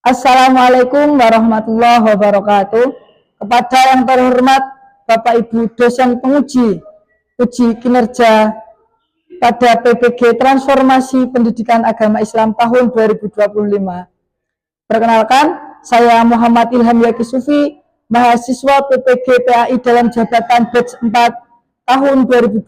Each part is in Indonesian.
Assalamualaikum warahmatullahi wabarakatuh. Kepada yang terhormat Bapak Ibu dosen penguji uji kinerja pada PPG Transformasi Pendidikan Agama Islam tahun 2025. Perkenalkan, saya Muhammad Ilham Yakisufi, mahasiswa PPG PAI dalam jabatan batch 4 tahun 2025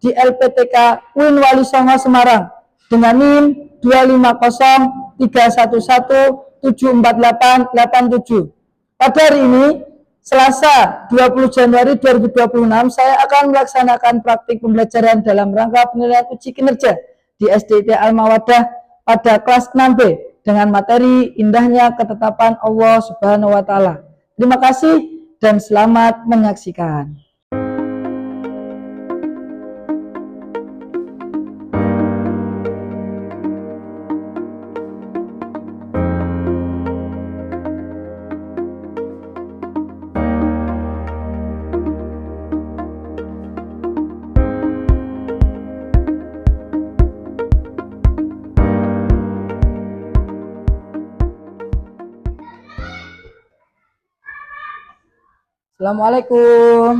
di LPTK UIN Wali Songo Semarang dengan NIM 25034174887. Pada hari ini, Selasa 20 Januari 2026, saya akan melaksanakan praktik pembelajaran dalam rangka penilaian uji kinerja di SDT Al-Mawaddah pada kelas 6B dengan materi indahnya ketetapan Allah Subhanahu wa Ta'ala. Terima kasih dan selamat menyaksikan. Assalamualaikum.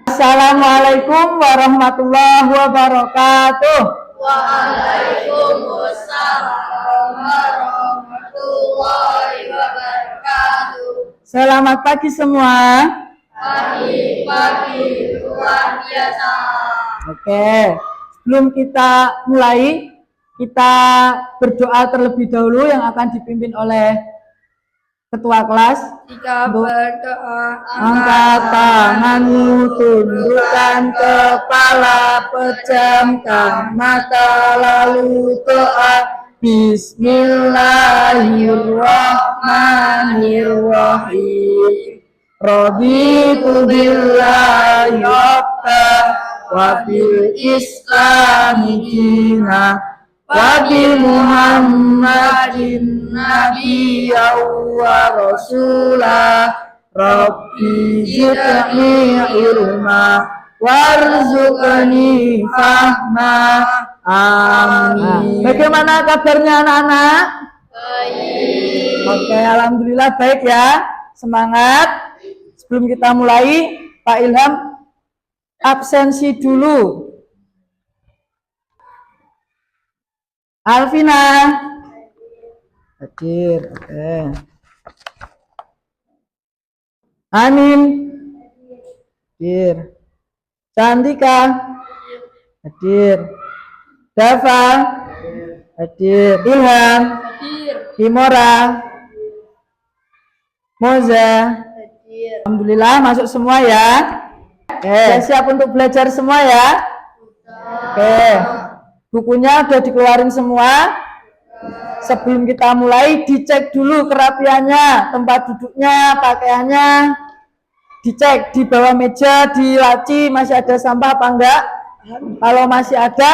Assalamualaikum warahmatullahi wabarakatuh. Waalaikumsalam warahmatullahi wabarakatuh. Selamat pagi semua. Pagi luar biasa. Oke. Sebelum kita mulai, kita berdoa terlebih dahulu yang akan dipimpin oleh ketua kelas. Jika berdoa, Angkat tanganmu, tundukkan kepala, pejamkan mata, lalu doa. Bismillahirrahmanirrahim. Raditu billahi rabban wa bil islami dina wa bi Muhammadin nabiyyan wa rasulah. Rabbi zidni ilma warzuqni fahma. Amin. Bagaimana kabarnya anak-anak? baik. Oke, alhamdulillah baik ya. Semangat. Sebelum kita mulai, Pak Ilham absensi dulu. Alvina hadir. Oke. Amin hadir. Cantika hadir. Dava hadir. Ilham Hadir. Himora Moza. Alhamdulillah masuk semua ya. Oke, siap untuk belajar semua ya. Oke, bukunya udah dikeluarin semua. Sebelum kita mulai, dicek dulu kerapiannya, tempat duduknya, pakaiannya. Dicek di bawah meja, di laci masih ada sampah apa enggak. Kalau masih ada,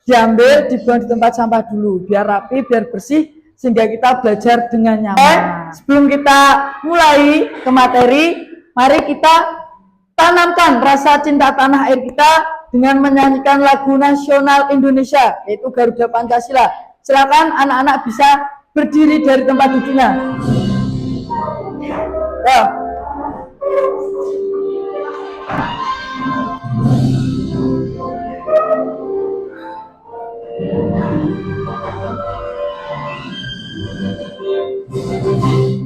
diambil, dibuang di tempat sampah dulu, biar rapi, biar bersih, sehingga kita belajar dengan nyaman. Sebelum kita mulai ke materi, mari kita tanamkan rasa cinta tanah air kita dengan menyanyikan lagu nasional Indonesia, yaitu Garuda Pancasila. Silakan anak-anak bisa berdiri dari tempat duduknya.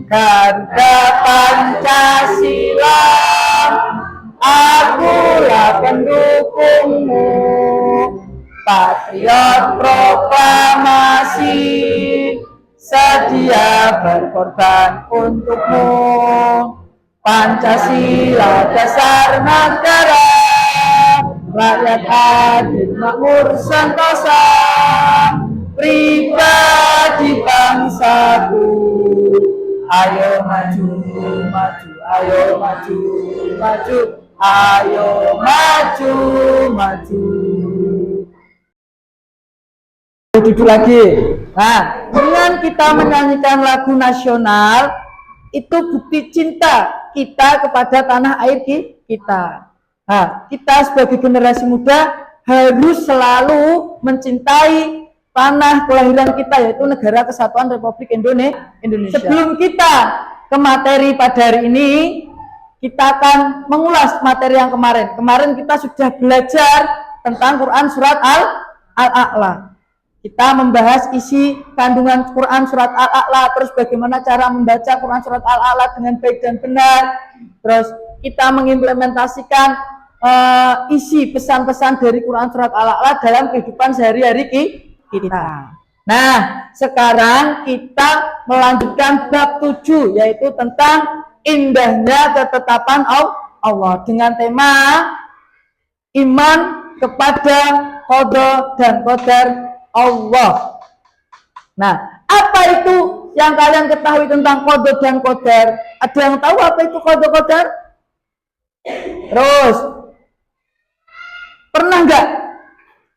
Garuda Pancasila, akulah pendukungmu, patriot proklamasi, sedia berkorban untukmu. Pancasila dasar negara, rakyat adil makmur sentosa, pribadi bangsaku. Ayo maju, maju, ayo maju, maju, ayo maju, maju. Duduk lagi. Nah, dengan kita menyanyikan lagu nasional, itu bukti cinta kita kepada tanah air kita. Nah, kita sebagai generasi muda harus selalu mencintai tanah kelahiran kita, yaitu Negara Kesatuan Republik Indonesia. Sebelum kita ke materi pada hari ini, kita akan mengulas materi yang kemarin. Kemarin kita sudah belajar tentang Quran surat Al-A'la. Kita membahas isi kandungan Quran surat Al-A'la, terus bagaimana cara membaca Quran surat Al-A'la dengan baik dan benar. Terus kita mengimplementasikan isi pesan-pesan dari Quran surat Al-A'la dalam kehidupan sehari-hari kita. Nah, sekarang kita melanjutkan bab 7, yaitu tentang indahnya ketetapan Allah dengan tema iman kepada qada dan qadar Allah. Nah, apa itu yang kalian ketahui tentang qada dan qadar? Ada yang tahu apa itu qada qadar? Terus, pernah nggak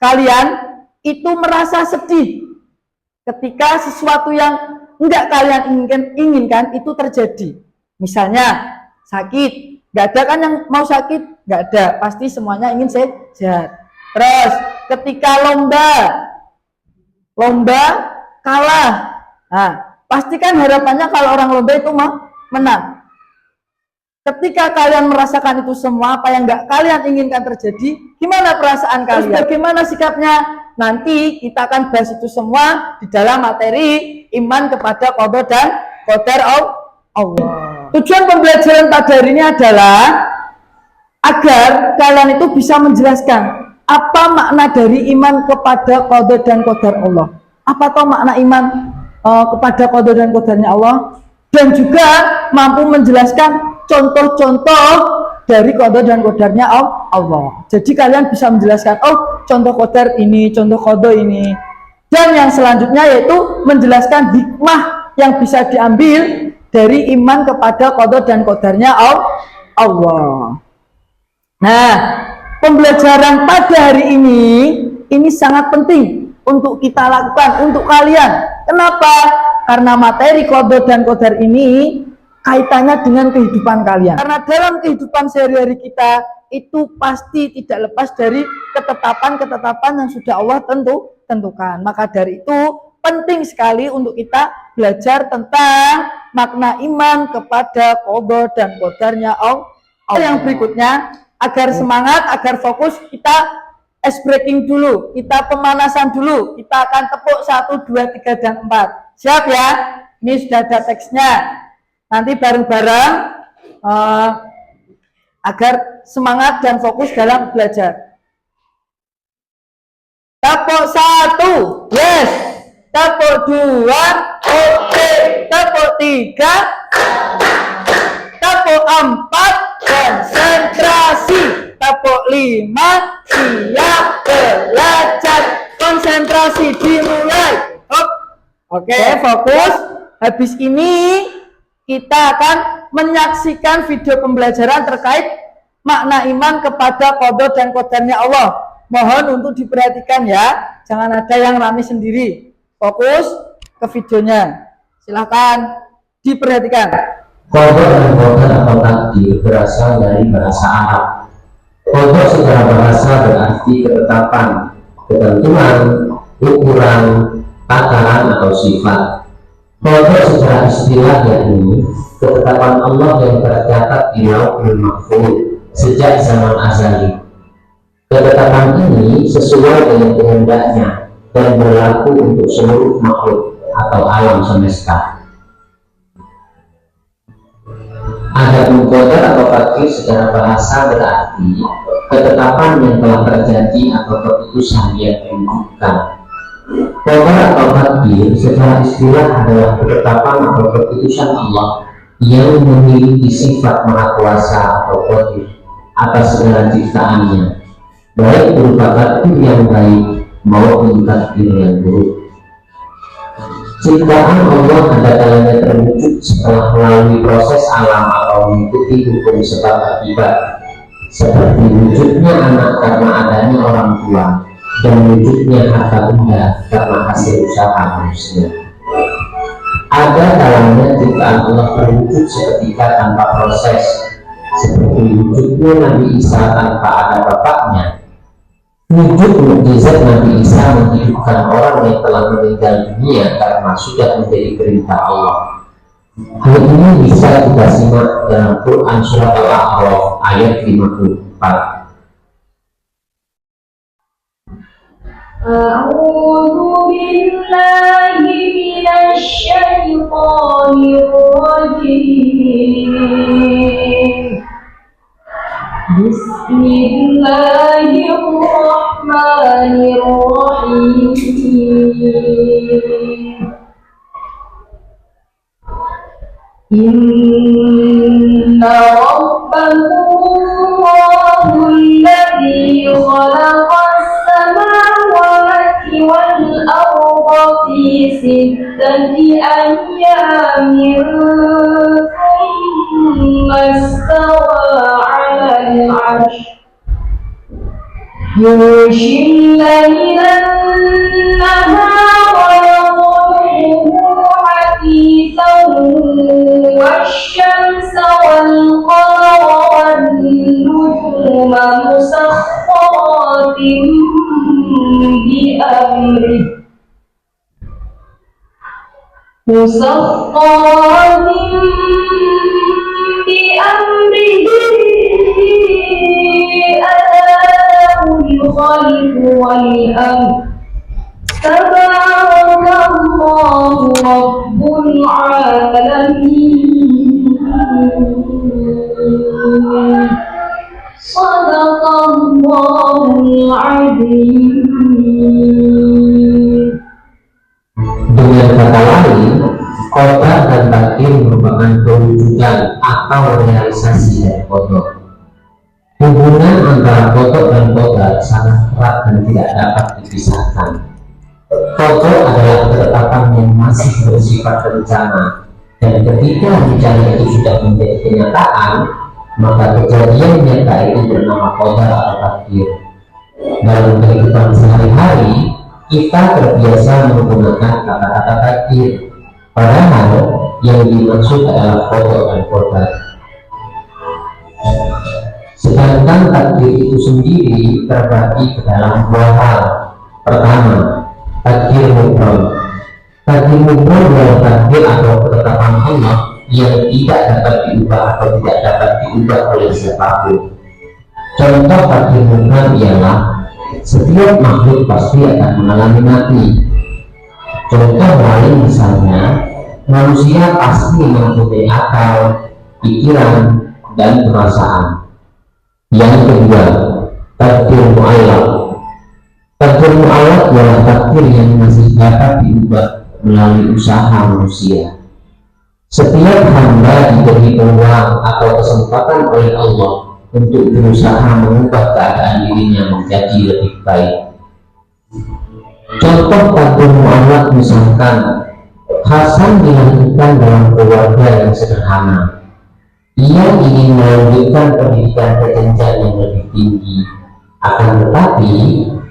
kalian itu merasa sedih ketika sesuatu yang enggak kalian inginkan itu terjadi? Misalnya sakit, nggak ada kan yang mau sakit? Nggak ada, pasti semuanya ingin sehat. Terus, ketika lomba kalah, nah, pastikan harapannya kalau orang lomba itu menang. Ketika kalian merasakan itu semua, apa yang nggak kalian inginkan terjadi, gimana perasaan kalian? Terus bagaimana sikapnya? Nanti kita akan bahas itu semua di dalam materi iman kepada qada dan qadar Allah. Tujuan pembelajaran pada hari ini adalah agar kalian itu bisa menjelaskan apa makna dari iman kepada qada dan qadar Allah. Apa toh makna iman kepada qada dan qadarnya Allah, dan juga mampu menjelaskan contoh-contoh dari qada dan qadarnya Allah. Jadi kalian bisa menjelaskan, oh contoh qadar ini, contoh qada ini. Dan yang selanjutnya yaitu menjelaskan hikmah yang bisa diambil dari iman kepada qada dan qadarnya Allah. Nah, pembelajaran pada hari ini sangat penting untuk kita lakukan, untuk kalian. Kenapa? Karena materi qada dan qadar ini kaitannya dengan kehidupan kalian. Karena dalam kehidupan sehari-hari kita itu pasti tidak lepas dari ketetapan-ketetapan yang sudah Allah tentukan. Maka dari itu penting sekali untuk kita belajar tentang makna iman kepada qada dan qadarnya Allah. Yang berikutnya, agar semangat, agar fokus, kita ice breaking dulu, kita pemanasan dulu. Kita akan tepuk 1, 2, 3, dan 4. Siap ya? Ini sudah ada teksnya. Nanti bareng-bareng agar semangat dan fokus dalam belajar. Tepuk 1, yes. Tepuk 2, oke. Tepuk 3, tepuk 4, konsentrasi. Tepuk 5, siap belajar. Konsentrasi dimulai. Oke, fokus. Habis ini kita akan menyaksikan video pembelajaran terkait makna iman kepada qada dan qadarnya Allah. Mohon untuk diperhatikan ya, jangan ada yang rame sendiri. Fokus ke videonya. Silahkan diperhatikan. Qada dan qadar atau takdir berasal dari bahasa Arab. Qada secara bahasa berarti ketetapan, ketentuan, ukuran, takaran atau sifat. Qada secara istilah yakni ketetapan Allah yang tercatat di Lauhul Mahfuz sejak zaman azali. Ketetapan ini sesuai dengan kehendaknya dan berlaku untuk seluruh makhluk atau alam semesta. Adapun qadar atau takdir secara bahasa berarti ketetapan yang telah terjadi atau keputusan yang diumumkan. Qadar atau takdir secara istilah adalah ketetapan atau keputusan Allah yang memiliki sifat maha kuasa atau qadir atas segala ciptaannya, baik berupa takdir yang baik maupun takdir yang buruk. Ciptaan Allah ada kalanya terwujud setelah melalui proses alam atau mengikuti hukum sebab akibat, seperti wujudnya anak karena adanya orang tua dan wujudnya harta benda karena hasil usaha manusia. Ada kalanya ciptaan Allah terwujud seketika tanpa proses, seperti wujudnya Nabi Isa tanpa ada bapaknya. Wujud mukjizat Nabi Isa menghidupkan orang yang telah meninggal dunia karena sudah menjadi perintah Allah. Hal ini bisa kita simak dalam Quran Surat Al-A'raf ayat 54. أعوذ بالله من الشيطان الرجيم بسم الله الرحمن الرحيم إن ربكم الله الذي خلق السماوات والأرض في 6 أيام ثم استوى على العرش يغشي الليل النهار يطلبه حثيثا والشمس والقمر والنجوم مسخرات بأمره ألا له الخلق والأمر تبارك الله رب العالمين صدق الله العظيم. Dengan kata lain, kota dan takdir merupakan perwujudan atau realisasi dari kodok. Hubungan antara kodok dan kodar sangat erat dan tidak dapat dipisahkan. Kodok adalah ketetapan yang masih bersifat rencana, dan ketika rencana itu sudah menjadi kenyataan, maka kejadian nyata itu bernama kodar atau takdir. Dalam kehidupan sehari-hari, kita terbiasa menggunakan kata-kata takdir, padahal yang dimaksud adalah kodok dan kodar. Sedangkan takdir itu sendiri terbagi ke dalam dua hal. Pertama, takdir mubrom. Takdir mubrom adalah takdir atau ketetapan Allah yang tidak dapat diubah atau tidak dapat diubah oleh siapapun. Contoh takdir mubrom ialah setiap makhluk pasti akan mengalami mati. Contoh lain misalnya, manusia pasti mempunyai akal, pikiran, dan perasaan. Yang kedua, takdir mu'allaq. Takdir mu'allaq adalah takdir yang masih dapat diubah melalui usaha manusia. Setiap hamba diberi peluang atau kesempatan oleh Allah untuk berusaha mengubah keadaan dirinya menjadi lebih baik. Contoh takdir mu'allaq misalkan, Hasan dilahirkan dalam keluarga yang sederhana. Ia ingin melanjutkan pendidikan ke jenjang yang lebih tinggi, akan tetapi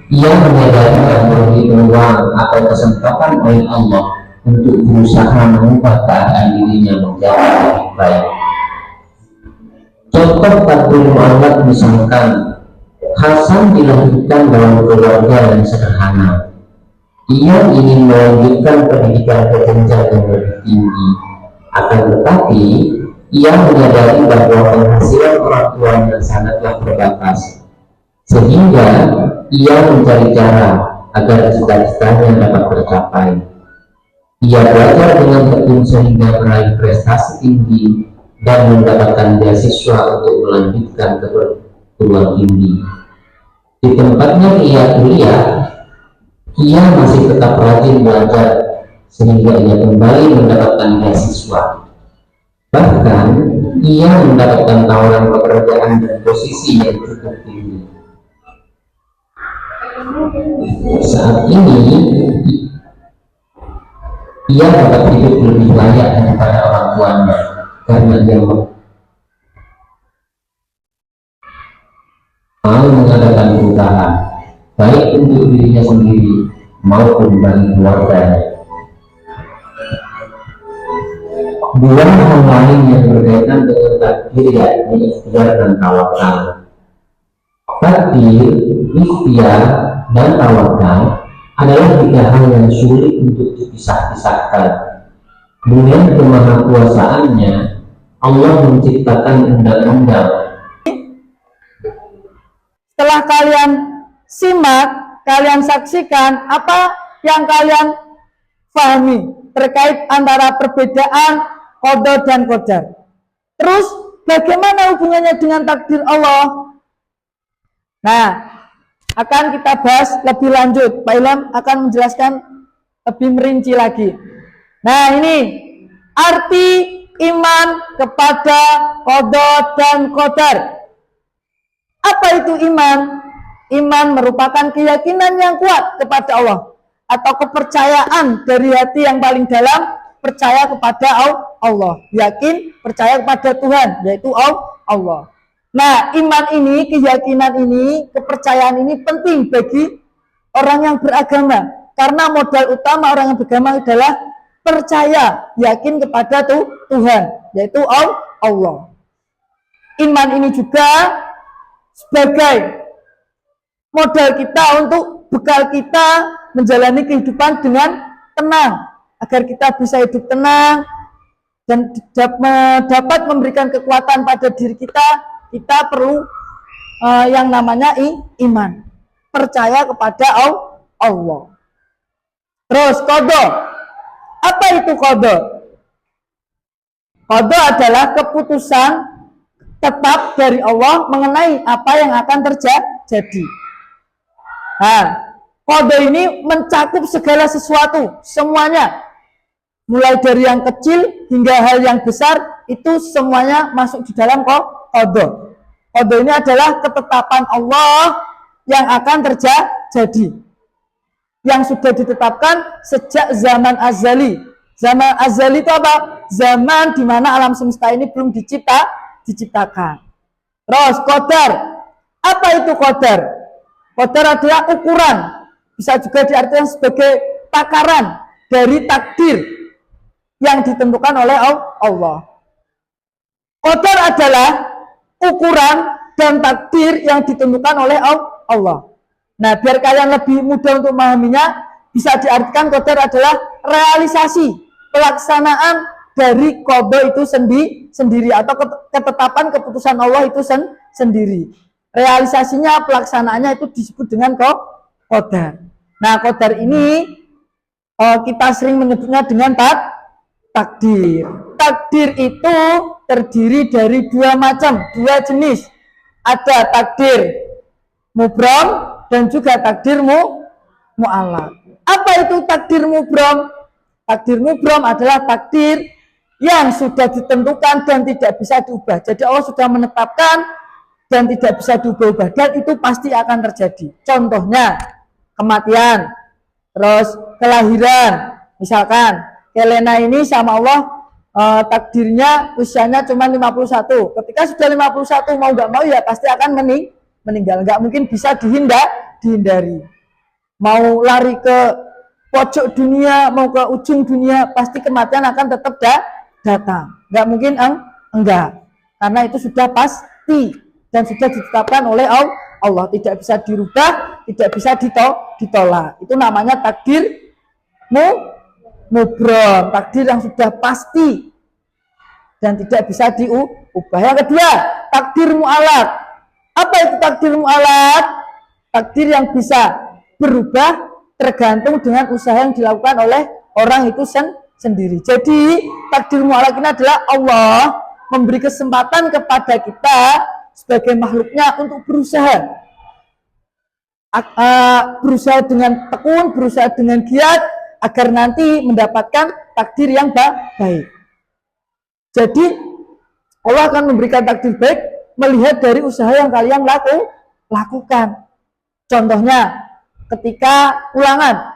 ia menyadari dan memberi peluang atau kesempatan oleh Allah untuk berusaha mengubah keadaan dirinya menjadi lebih baik. Contoh takdir mu'allaq misalkan, Hasan dilahirkan dalam keluarga yang sederhana. Ia ingin melanjutkan pendidikan ke jenjang yang lebih tinggi, akan tetapi ia menyadari bahwa penghasilan orang tuanya sangatlah terbatas, sehingga ia mencari cara agar cita-citanya dapat tercapai. Ia belajar dengan tekun sehingga meraih prestasi tinggi dan mendapatkan beasiswa untuk melanjutkan ke perguruan tinggi. Di tempatnya ia kuliah, ia masih tetap rajin belajar sehingga ia kembali mendapatkan beasiswa. Bahkan ia mendapatkan tawaran pekerjaan dan posisi yang cukup tinggi. Saat ini ia dapat hidup lebih layak daripada orang tuanya karena dia mau mengadakan perubahan baik untuk dirinya sendiri maupun bagi keluarganya. Dua hal lain yang berkaitan dengan takdir yakni ikhtiar dan tawakal. Takdir, ikhtiar, dan tawakal adalah tiga hal yang sulit untuk dipisah-pisahkan. Dengan kemahakuasaannya, Allah menciptakan undang-undang. Setelah kalian simak, kalian saksikan apa yang kalian pahami terkait antara perbedaan qada dan qadar. Terus bagaimana hubungannya dengan takdir Allah? Nah, akan kita bahas lebih lanjut. Pak Ilham akan menjelaskan lebih merinci lagi. Nah, ini arti iman kepada qada dan qadar. Apa itu iman? Iman merupakan keyakinan yang kuat kepada Allah atau kepercayaan dari hati yang paling dalam, percaya kepada Allah, yakin percaya kepada Tuhan, yaitu Allah. Nah, iman ini, keyakinan ini, kepercayaan ini penting bagi orang yang beragama, karena modal utama orang yang beragama adalah percaya, yakin kepada Tuhan, yaitu Allah. Iman ini juga sebagai modal kita untuk bekal kita menjalani kehidupan dengan tenang, agar kita bisa hidup tenang dan dapat memberikan kekuatan pada diri kita. Kita perlu yang namanya iman, percaya kepada Allah. Terus qada. Apa itu qada? Qada adalah keputusan tetap dari Allah mengenai apa yang akan terjadi. Nah, qada ini mencakup segala sesuatu, semuanya. Mulai dari yang kecil hingga hal yang besar, itu semuanya masuk di dalam qada. Qada ini adalah ketetapan Allah yang akan terjadi, yang sudah ditetapkan sejak zaman azali. Zaman azali itu apa? Zaman di mana alam semesta ini belum diciptakan. Terus qadar. Apa itu qadar? Qadar adalah ukuran, bisa juga diartikan sebagai takaran dari takdir yang ditentukan oleh Allah. Qadar adalah ukuran dan takdir yang ditentukan oleh Allah. Nah, biar kalian lebih mudah untuk memahaminya, bisa diartikan qadar adalah realisasi pelaksanaan dari qada itu sendiri atau ketetapan keputusan Allah itu sendiri. Realisasinya, pelaksanaannya itu disebut dengan qadar. Nah, qadar ini kita sering menyebutnya dengan takdir. Takdir itu terdiri dari dua jenis. Ada takdir mubram dan juga takdir mu'allaq. Apa itu takdir mubram? Takdir mubram adalah takdir yang sudah ditentukan dan tidak bisa diubah. Jadi Allah sudah menetapkan dan tidak bisa diubah-ubah, dan itu pasti akan terjadi. Contohnya kematian, terus kelahiran. Misalkan Helena ini sama Allah takdirnya usianya cuma 51. Ketika sudah 51 mau nggak mau ya pasti akan meninggal. Nggak mungkin bisa dihindari. Mau lari ke pojok dunia, mau ke ujung dunia, pasti kematian akan tetap datang. Nggak mungkin enggak. Karena itu sudah pasti dan sudah ditetapkan oleh Allah. Tidak bisa dirubah, tidak bisa ditolak. Itu namanya takdir mubram, takdir yang sudah pasti dan tidak bisa diubah. Yang kedua, takdir mu'allaq. Apa itu takdir mu'allaq? Takdir yang bisa berubah tergantung dengan usaha yang dilakukan oleh orang itu sendiri. Jadi takdir mu'allaq ini adalah Allah memberi kesempatan kepada kita sebagai makhluknya untuk berusaha dengan tekun, berusaha dengan giat agar nanti mendapatkan takdir yang baik. Jadi Allah akan memberikan takdir baik melihat dari usaha yang kalian lakukan. Contohnya ketika ulangan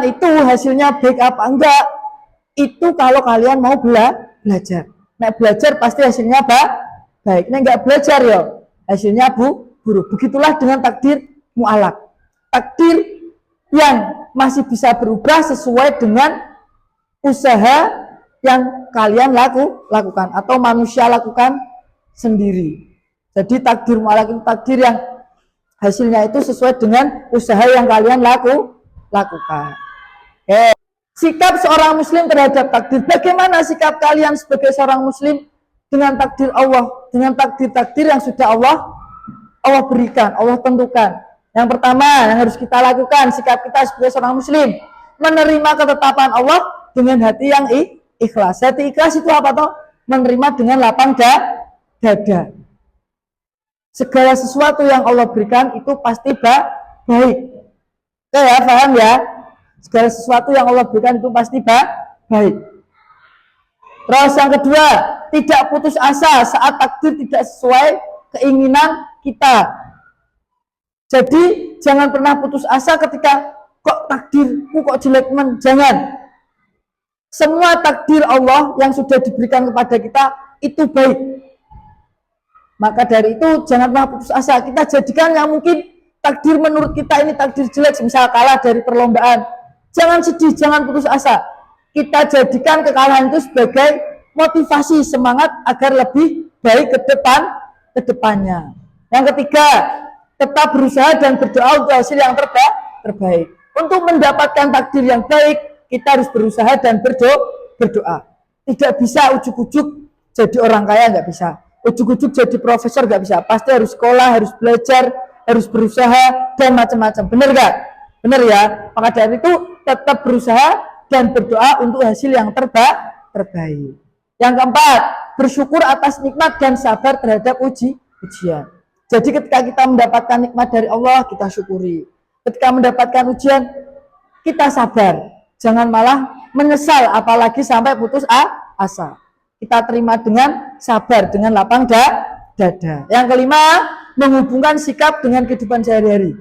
itu hasilnya baik apa enggak, itu kalau kalian mau belajar. Nah, belajar pasti hasilnya baik. Nah, enggak belajar ya hasilnya buruk. Begitulah dengan takdir mu'allaq. Takdir yang masih bisa berubah sesuai dengan usaha yang kalian lakukan atau manusia lakukan sendiri. Jadi takdir mu'allaq itu takdir yang hasilnya itu sesuai dengan usaha yang kalian lakukan. Sikap seorang muslim terhadap takdir. Bagaimana sikap kalian sebagai seorang muslim dengan takdir Allah, dengan takdir-takdir yang sudah Allah berikan, Allah tentukan. Yang pertama yang harus kita lakukan, sikap kita sebagai seorang muslim, menerima ketetapan Allah dengan hati yang ikhlas. Hati ikhlas itu apa toh? Menerima dengan lapang dada. Segala sesuatu yang Allah berikan itu pasti baik. Oke ya, paham ya? Segala sesuatu yang Allah berikan itu pasti baik. Terus yang kedua, tidak putus asa saat takdir tidak sesuai keinginan kita. Jadi jangan pernah putus asa ketika kok takdirku kok jelek men. Jangan. Semua takdir Allah yang sudah diberikan kepada kita itu baik. Maka dari itu jangan pernah putus asa. Kita jadikan yang mungkin takdir menurut kita ini takdir jelek, misal kalah dari perlombaan. Jangan sedih, jangan putus asa. Kita jadikan kekalahan itu sebagai motivasi, semangat agar lebih baik ke depannya. Yang ketiga, tetap berusaha dan berdoa untuk hasil yang terbaik. Untuk mendapatkan takdir yang baik, kita harus berusaha dan berdoa. Tidak bisa ujuk-ujuk jadi orang kaya, nggak bisa. Ujuk-ujuk jadi profesor nggak bisa. Pasti harus sekolah, harus belajar, harus berusaha dan macam-macam. Benar nggak? Benar ya. Maka dari itu tetap berusaha dan berdoa untuk hasil yang terbaik. Yang keempat, bersyukur atas nikmat dan sabar terhadap ujian. Jadi ketika kita mendapatkan nikmat dari Allah, kita syukuri. Ketika mendapatkan ujian, kita sabar. Jangan malah menyesal, apalagi sampai putus asa. Kita terima dengan sabar, dengan lapang dada. Yang kelima, menghubungkan sikap dengan kehidupan sehari-hari.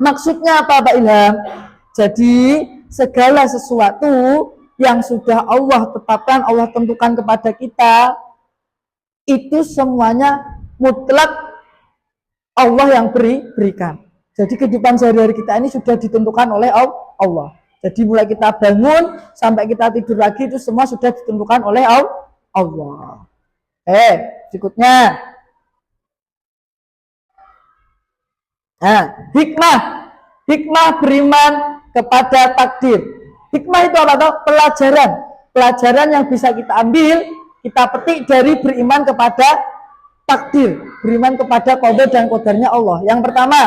Maksudnya apa, Pak Ilham? Jadi segala sesuatu yang sudah Allah tetapkan, Allah tentukan kepada kita, itu semuanya mutlak Allah yang berikan. Jadi kehidupan sehari-hari kita ini sudah ditentukan oleh Allah. Jadi mulai kita bangun sampai kita tidur lagi itu semua sudah ditentukan oleh Allah. Berikutnya. Nah, hikmah beriman kepada takdir. Hikmah itu apa toh? Pelajaran yang bisa kita ambil, kita petik dari beriman kepada takdir, beriman kepada qada dan qadarnya Allah. Yang pertama,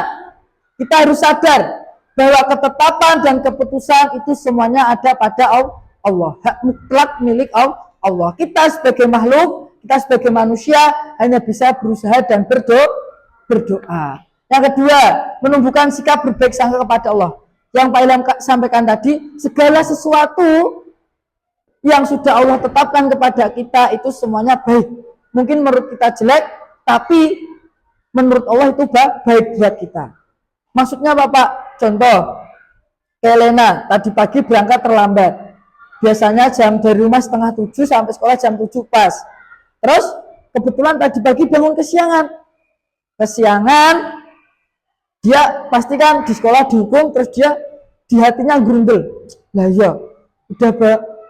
kita harus sadar bahwa ketetapan dan keputusan itu semuanya ada pada Allah. Hak mutlak milik Allah. Kita sebagai makhluk, kita sebagai manusia hanya bisa berusaha dan berdoa. Yang kedua, menumbuhkan sikap berbaik sangka kepada Allah. Yang Pak Ilham sampaikan tadi, segala sesuatu yang sudah Allah tetapkan kepada kita itu semuanya baik. Mungkin menurut kita jelek, tapi menurut Allah itu baik buat kita. Maksudnya apa, Pak? Contoh, Elena tadi pagi berangkat terlambat. Biasanya dari rumah 6:30 sampai sekolah jam 7 pas. Terus kebetulan tadi pagi bangun kesiangan, dia pastikan di sekolah dihukum, terus dia di hatinya grundel. Lah ya,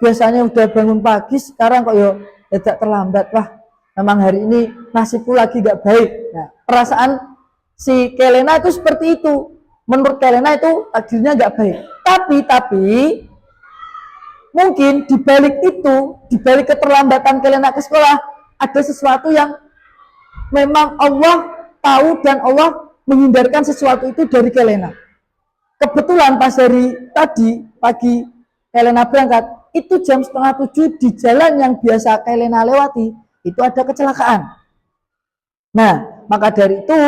biasanya udah bangun pagi, sekarang kok ya tidak terlambat. Wah, memang hari ini nasibku lagi gak baik. Nah, perasaan si Kelena itu seperti itu. Menurut Kelena itu takdirnya gak baik. Tapi mungkin dibalik keterlambatan Kelena ke sekolah ada sesuatu yang memang Allah tahu dan Allah menghindarkan sesuatu itu dari Kelena. Kebetulan pas hari tadi pagi Kelena berangkat, itu jam 6:30 di jalan yang biasa Kelena lewati itu ada kecelakaan. Nah, maka dari itu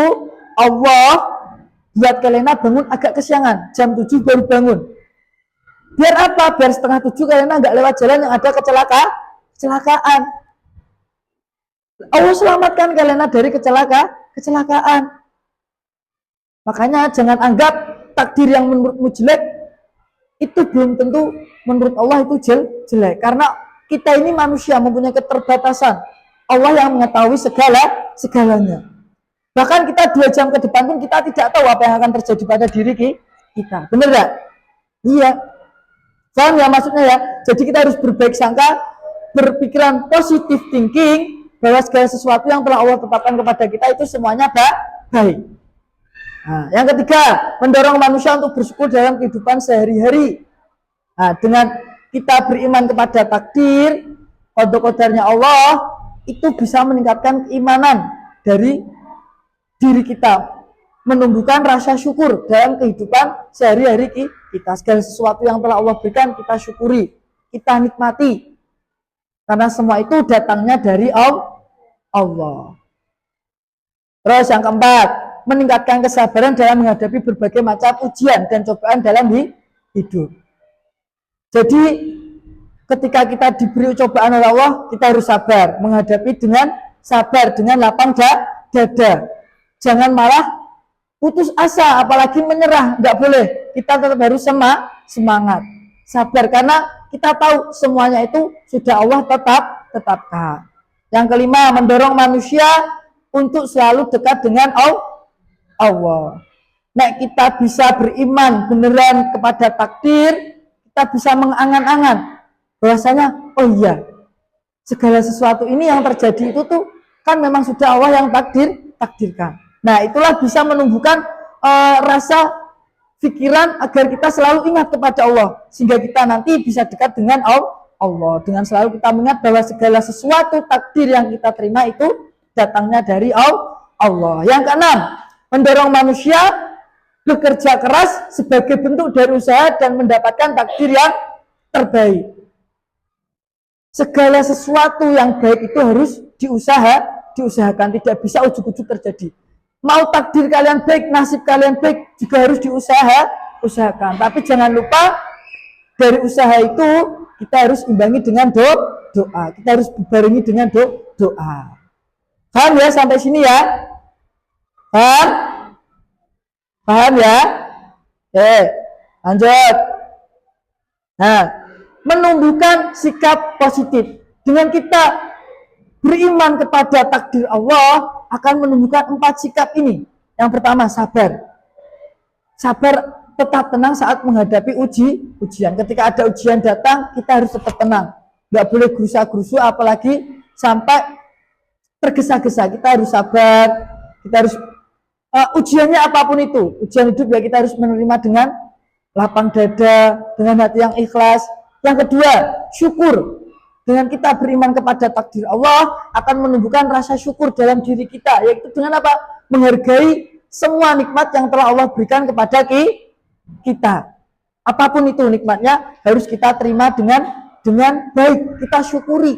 Allah buat Kelena bangun agak kesiangan, jam 7 baru bangun. Biar apa? Biar 6:30 Kelena nggak lewat jalan yang ada kecelakaan. Allah selamatkan Kelena dari kecelakaan. Makanya jangan anggap takdir yang menurutmu jelek itu belum tentu menurut Allah itu jelek. Karena kita ini manusia mempunyai keterbatasan. Allah yang mengetahui segalanya. Bahkan kita 2 jam ke depan pun kita tidak tahu apa yang akan terjadi pada diri kita. Benar gak? Iya. Paham ya maksudnya ya? Jadi kita harus berbaik sangka berpikiran positif thinking bahwa segala sesuatu yang telah Allah tetapkan kepada kita itu semuanya baik. Nah, yang ketiga, mendorong manusia untuk bersyukur dalam kehidupan sehari-hari. Nah, dengan kita beriman kepada takdir, qada-qadarnya Allah, itu bisa meningkatkan keimanan dari diri kita, menumbuhkan rasa syukur dalam kehidupan sehari-hari kita. Segala sesuatu yang telah Allah berikan kita syukuri, kita nikmati, karena semua itu datangnya dari Allah. Terus yang keempat, meningkatkan kesabaran dalam menghadapi berbagai macam ujian dan cobaan dalam hidup. Jadi ketika kita diberi cobaan oleh Allah, kita harus sabar, menghadapi dengan sabar, dengan lapang dada. Jangan malah putus asa, apalagi menyerah, nggak boleh. Kita tetap harus semangat, sabar, karena kita tahu semuanya itu sudah Allah tetapkan. Yang kelima, mendorong manusia untuk selalu dekat dengan Allah. Nah, kita bisa beriman beneran kepada takdir, kita bisa mengangan-angan bahwasanya oh iya, segala sesuatu ini yang terjadi itu tuh kan memang sudah Allah yang takdirkan. Nah, itulah bisa menumbuhkan rasa pikiran agar kita selalu ingat kepada Allah, sehingga kita nanti bisa dekat dengan Allah, dengan selalu kita mengingat bahwa segala sesuatu takdir yang kita terima itu datangnya dari Allah. Yang keenam, mendorong manusia bekerja keras sebagai bentuk dari usaha dan mendapatkan takdir yang terbaik. Segala sesuatu yang baik itu harus diusahakan, tidak bisa ujuk-ujuk terjadi. Mau takdir kalian baik, nasib kalian baik, juga harus usahakan. Tapi jangan lupa dari usaha itu kita harus imbangi dengan doa. Kita harus barengi dengan doa. Paham ya sampai sini ya? Paham ya? Lanjut. Nah, menumbuhkan sikap positif. Dengan kita beriman kepada takdir Allah akan menumbuhkan 4 sikap ini. Yang pertama, sabar. Sabar, tetap tenang saat menghadapi ujian. Ketika ada ujian datang, kita harus tetap tenang. Nggak boleh gerusa-gerusu, apalagi sampai tergesa-gesa. Kita harus sabar. Kita harus ujiannya apapun itu, ujian hidup ya kita harus menerima dengan lapang dada, dengan hati yang ikhlas. Yang kedua, syukur. Dengan kita beriman kepada takdir Allah akan menumbuhkan rasa syukur dalam diri kita, yaitu dengan apa? Menghargai semua nikmat yang telah Allah berikan kepada kita. Apapun itu nikmatnya harus kita terima dengan baik, kita syukuri.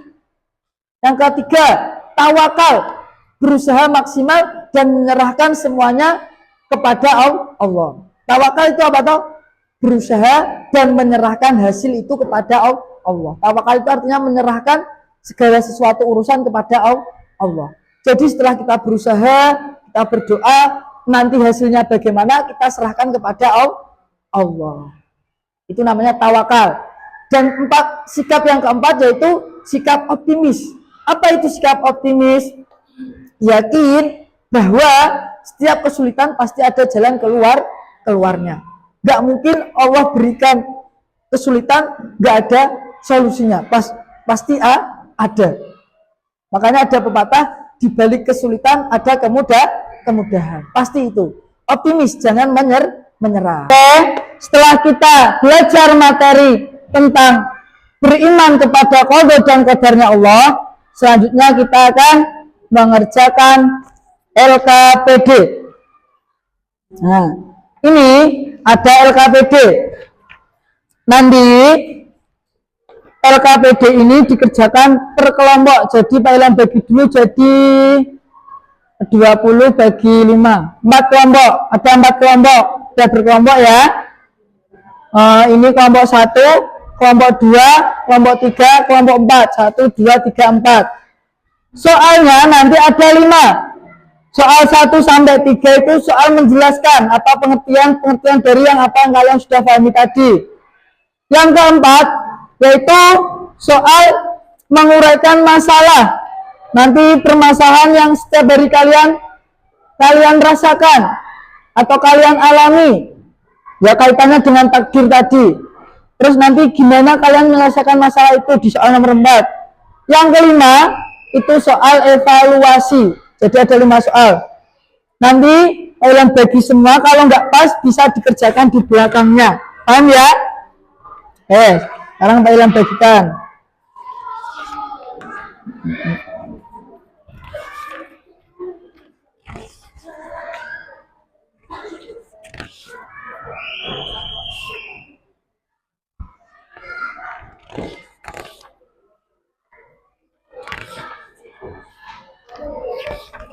Yang ketiga, tawakal, berusaha maksimal dan menyerahkan semuanya kepada Allah. Tawakal itu apa toh? Berusaha dan menyerahkan hasil itu kepada Allah. Tawakal itu artinya menyerahkan segala sesuatu urusan kepada Allah. Jadi setelah kita berusaha, kita berdoa, nanti hasilnya bagaimana kita serahkan kepada Allah. Itu namanya tawakal. Dan sikap yang keempat yaitu sikap optimis. Apa itu sikap optimis? Yakin bahwa setiap kesulitan pasti ada jalan keluarnya. Gak mungkin Allah berikan kesulitan gak ada solusinya, pasti ada. Makanya ada pepatah, di balik kesulitan ada kemudahan. Pasti itu. Optimis, jangan menyerah. Oke, setelah kita belajar materi tentang beriman kepada qada dan qadarnya Allah, selanjutnya kita akan mengerjakan LKPD. Nah, ini ada LKPD. Nanti LKPD ini dikerjakan per kelompok. Jadi Pak Ilham bagi dulu jadi 20 bagi 5. 4 kelompok. Ada 4 kelompok. Sudah berkelompok ya. Ini kelompok 1, kelompok 2, kelompok 3, kelompok 4. 1, 2, 3, 4. Soalnya nanti ada 5. Soal 1 sampai 3 itu soal menjelaskan apa pengertian dari yang apa yang kalian sudah pahami tadi. Yang keempat yaitu soal menguraikan masalah. Nanti permasalahan yang setiap hari kalian rasakan atau kalian alami, ya kaitannya dengan takdir tadi. Terus nanti gimana kalian menyelesaikan masalah itu di soal nomor 4. Yang kelima itu soal evaluasi. Jadi ada 5 soal. Nanti kalian bagi semua, kalau nggak pas bisa dikerjakan di belakangnya. Paham ya? Sekarang kalian bagikan.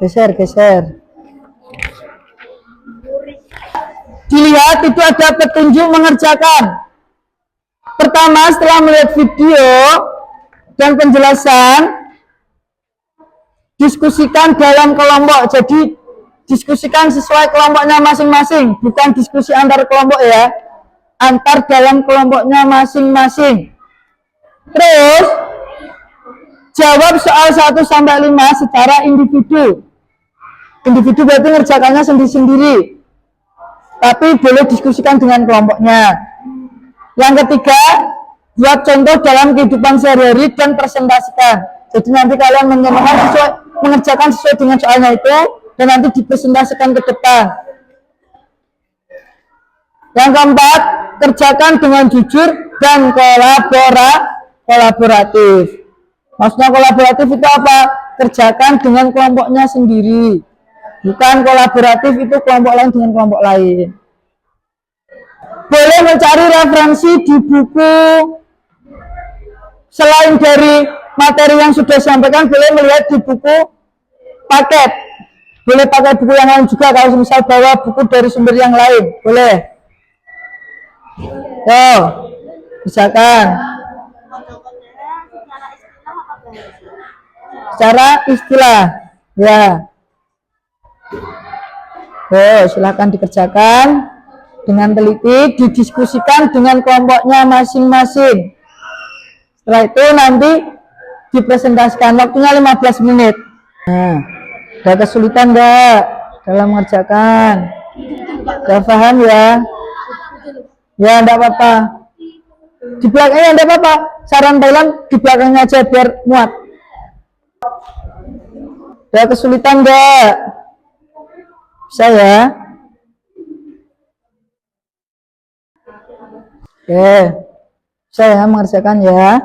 Geser. Dilihat itu ada petunjuk mengerjakan. Pertama, setelah melihat video dan penjelasan, diskusikan dalam kelompok. Jadi diskusikan sesuai kelompoknya masing-masing, bukan diskusi antar kelompok ya, antar dalam kelompoknya masing-masing. Terus jawab soal 1-5 secara individu. Individu berarti ngerjakannya sendiri-sendiri, tapi boleh diskusikan dengan kelompoknya. Yang ketiga, buat contoh dalam kehidupan sehari-hari dan presentasikan. Jadi nanti kalian mengerjakan sesuai dengan soalnya itu, dan nanti dipresentasikan ke depan. Yang keempat, kerjakan dengan jujur dan kolaboratif. Maksudnya kolaboratif itu apa? Kerjakan dengan kelompoknya sendiri, bukan kolaboratif itu kelompok lain dengan kelompok lain. Boleh mencari referensi di buku. Selain dari materi yang sudah disampaikan, boleh melihat di buku paket. Boleh pakai buku yang lain juga, kalau misal bawa buku dari sumber yang lain, boleh. Misalkan secara istilah, ya. Silakan dikerjakan dengan teliti, didiskusikan dengan kelompoknya masing-masing. Setelah itu nanti dipresentasikan, waktunya 15 menit. Nah, ada kesulitan enggak dalam mengerjakan? Udah paham ya? Ya, enggak apa-apa. Di belakangnya enggak apa-apa. Saran Thailand di belakangnya aja biar muat. Ada kesulitan enggak? Bisa ya? Oke. Bisa ya mengerjakan ya?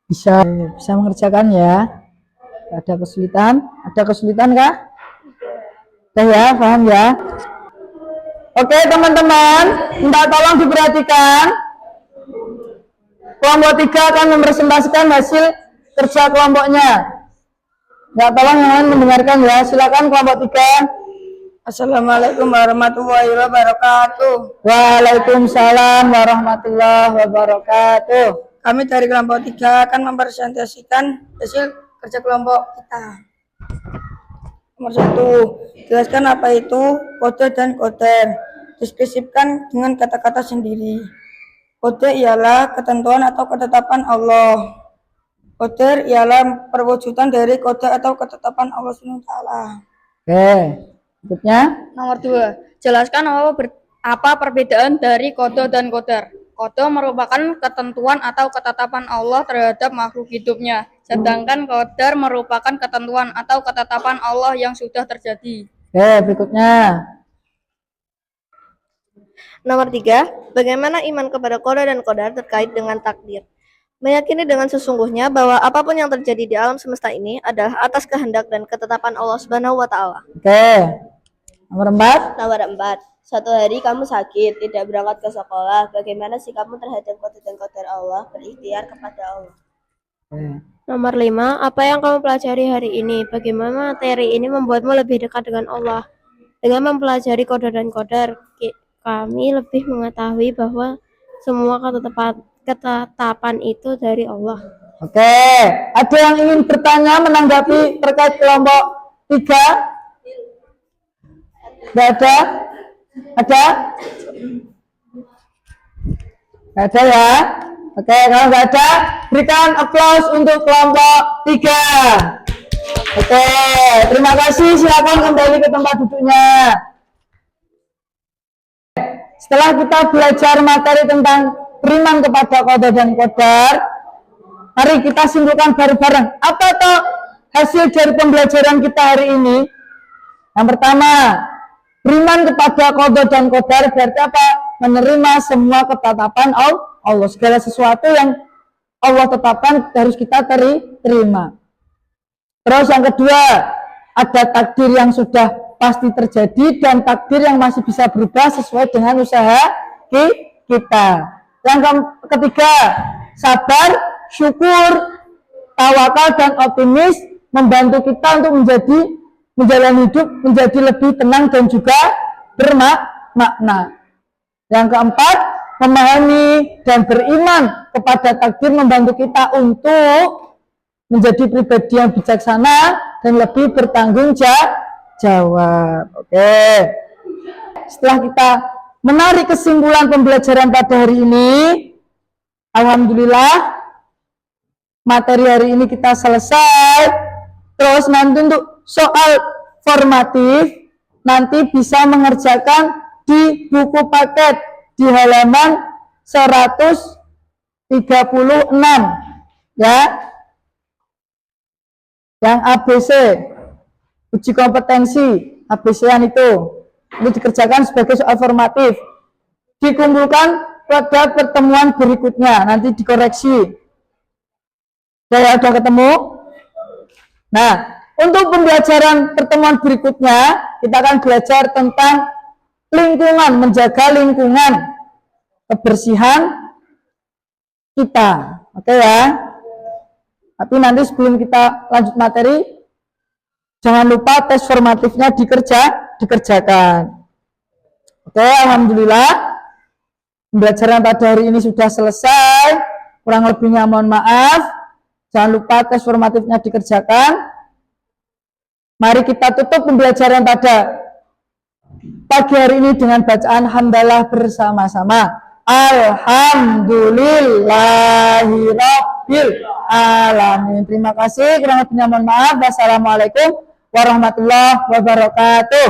Bisa mengerjakan ya? Ada kesulitan? Ada kesulitan kah? Udah ya, paham ya? Oke teman-teman, minta tolong diperhatikan. Kelompok 3 akan mempresentasikan hasil kerja kelompoknya. Ya, tolong yang lain mendengarkan ya. Silakan kelompok 3. Assalamualaikum warahmatullahi wabarakatuh. Waalaikumsalam warahmatullahi wabarakatuh. Kami dari kelompok 3 akan mempresentasikan hasil kerja kelompok kita. Nomor 1, jelaskan apa itu kode dan koder. Deskripsikan dengan kata-kata sendiri. Kode ialah ketentuan atau ketetapan Allah. Koder ialah perwujudan dari kode atau ketetapan Allah SWT. Oke, berikutnya. Nomor 2, jelaskan apa perbedaan dari kode dan koder. Kode merupakan ketentuan atau ketetapan Allah terhadap makhluk hidupnya, sedangkan koder merupakan ketentuan atau ketetapan Allah yang sudah terjadi. Oke, berikutnya. Nomor 3, bagaimana iman kepada kode dan kodar terkait dengan takdir. Meyakini dengan sesungguhnya bahwa apapun yang terjadi di alam semesta ini adalah atas kehendak dan ketetapan Allah Subhanahu wa Ta'ala. Oke, nomor 4. Nomor 4, suatu hari kamu sakit, tidak berangkat ke sekolah. Bagaimana sikapmu terhadap kode dan kodar Allah? Berikhtiar kepada Allah. Nomor 5, apa yang kamu pelajari hari ini? Bagaimana materi ini membuatmu lebih dekat dengan Allah? Dengan mempelajari kode dan kodar, kami lebih mengetahui bahwa semua ketetapan itu dari Allah. Oke, ada yang ingin bertanya menanggapi terkait kelompok 3? Tidak ada? Ada? Tidak ada ya? Oke, kalau nggak ada, berikan aplaus untuk kelompok 3. Oke, terima kasih. Silakan kembali ke tempat duduknya. Setelah kita belajar materi tentang beriman kepada qada dan qadar. Mari kita simpulkan bareng-bareng. Apa toh hasil dari pembelajaran kita hari ini? Yang pertama, beriman kepada qada dan qadar berarti apa? Menerima semua ketetapan Allah. Segala sesuatu yang Allah tetapkan harus kita terima. Terus yang kedua, ada takdir yang sudah pasti terjadi dan takdir yang masih bisa berubah sesuai dengan usaha kita. Yang ketiga, sabar, syukur, tawakal dan optimis membantu kita untuk menjalani hidup menjadi lebih tenang dan juga bermakna. Yang keempat, memahami dan beriman kepada takdir membantu kita untuk menjadi pribadi yang bijaksana dan lebih bertanggung jawab. Oke. Setelah kita menarik kesimpulan pembelajaran pada hari ini, alhamdulillah materi hari ini kita selesai. Terus nanti untuk soal formatif nanti bisa mengerjakan di buku paket di halaman 136 ya. Yang ABC uji kompetensi ABC-an itu dikerjakan sebagai soal formatif, dikumpulkan pada pertemuan berikutnya, nanti dikoreksi. Saya sudah ketemu. Nah, untuk pembelajaran pertemuan berikutnya kita akan belajar tentang lingkungan, menjaga lingkungan, kebersihan kita. Oke ya. Tapi nanti sebelum kita lanjut materi, jangan lupa tes formatifnya dikerjakan. Oke, alhamdulillah pembelajaran pada hari ini sudah selesai. Kurang lebihnya mohon maaf. Jangan lupa tes formatifnya dikerjakan. Mari kita tutup pembelajaran pada pagi hari ini dengan bacaan hamdalah bersama-sama. Alhamdulillahirabbil alamin. Terima kasih. Kurang lebihnya mohon maaf. Wassalamualaikum warahmatullahi wabarakatuh.